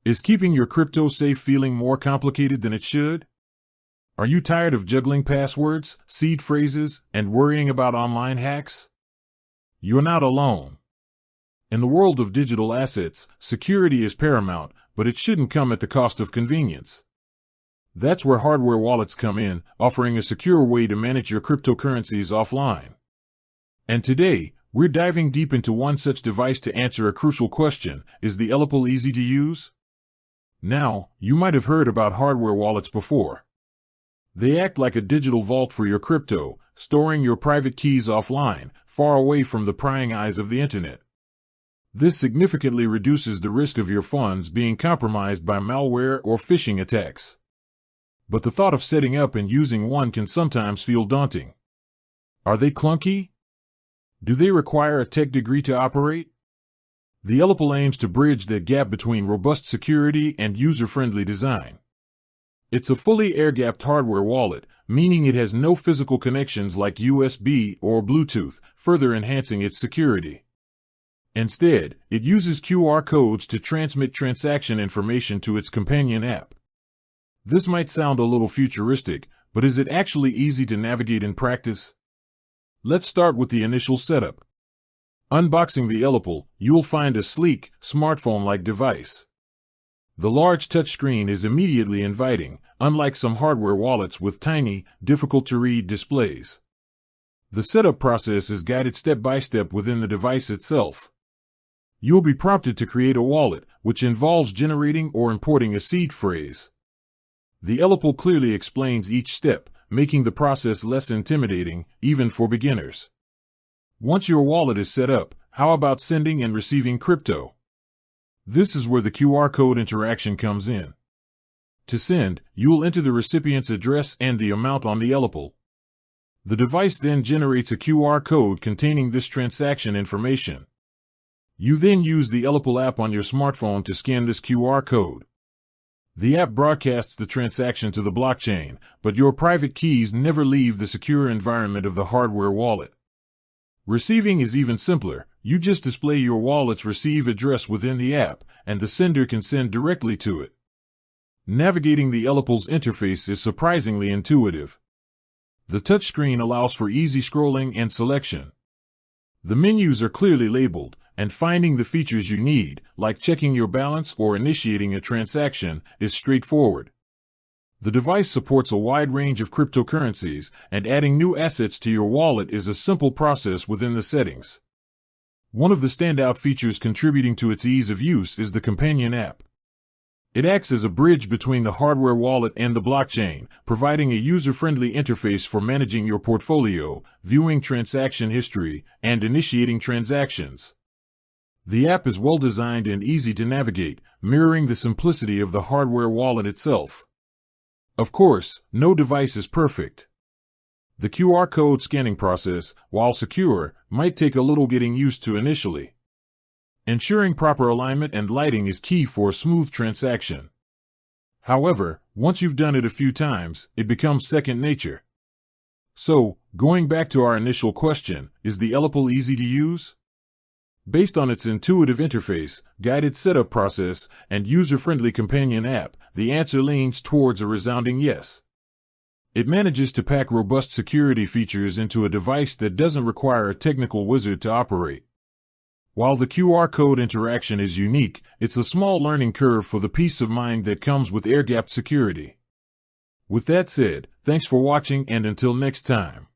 Is keeping your crypto safe feeling more complicated than it should? Are you tired of juggling passwords, seed phrases, and worrying about online hacks? You're not alone. In the world of digital assets, security is paramount, but it shouldn't come at the cost of convenience. That's where hardware wallets come in, offering a secure way to manage your cryptocurrencies offline. And today, we're diving deep into one such device to answer a crucial question: is the ELLIPAL easy to use? Now, you might have heard about hardware wallets before. They act like a digital vault for your crypto, storing your private keys offline, far away from the prying eyes of the internet. This significantly reduces the risk of your funds being compromised by malware or phishing attacks. But the thought of setting up and using one can sometimes feel daunting. Are they clunky? Do they require a tech degree to operate? The ELLIPAL aims to bridge that gap between robust security and user-friendly design. It's a fully air-gapped hardware wallet, meaning it has no physical connections like USB or Bluetooth, further enhancing its security. Instead, it uses QR codes to transmit transaction information to its companion app. This might sound a little futuristic, but is it actually easy to navigate in practice? Let's start with the initial setup. Unboxing the ELLIPAL, you'll find a sleek, smartphone-like device. The large touchscreen is immediately inviting, unlike some hardware wallets with tiny, difficult-to-read displays. The setup process is guided step by step within the device itself. You'll be prompted to create a wallet, which involves generating or importing a seed phrase. The ELLIPAL clearly explains each step, making the process less intimidating, even for beginners. Once your wallet is set up, how about sending and receiving crypto? This is where the QR code interaction comes in. To send, you'll enter the recipient's address and the amount on the ELLIPAL. The device then generates a QR code containing this transaction information. You then use the ELLIPAL app on your smartphone to scan this QR code. The app broadcasts the transaction to the blockchain, but your private keys never leave the secure environment of the hardware wallet. Receiving is even simpler. You just display your wallet's receive address within the app, and the sender can send directly to it. Navigating the ELLIPAL's interface is surprisingly intuitive. The touchscreen allows for easy scrolling and selection. The menus are clearly labeled, and finding the features you need, like checking your balance or initiating a transaction, is straightforward. The device supports a wide range of cryptocurrencies, and adding new assets to your wallet is a simple process within the settings. One of the standout features contributing to its ease of use is the companion app. It acts as a bridge between the hardware wallet and the blockchain, providing a user-friendly interface for managing your portfolio, viewing transaction history, and initiating transactions. The app is well-designed and easy to navigate, mirroring the simplicity of the hardware wallet itself. Of course, no device is perfect. The QR code scanning process, while secure, might take a little getting used to initially. Ensuring proper alignment and lighting is key for a smooth transaction. However, once you've done it a few times, it becomes second nature. So, going back to our initial question, is the ELLIPAL easy to use? Based on its intuitive interface, guided setup process, and user-friendly companion app, the answer leans towards a resounding yes. It manages to pack robust security features into a device that doesn't require a technical wizard to operate. While the QR code interaction is unique, it's a small learning curve for the peace of mind that comes with air-gapped security. With that said, thanks for watching, and until next time.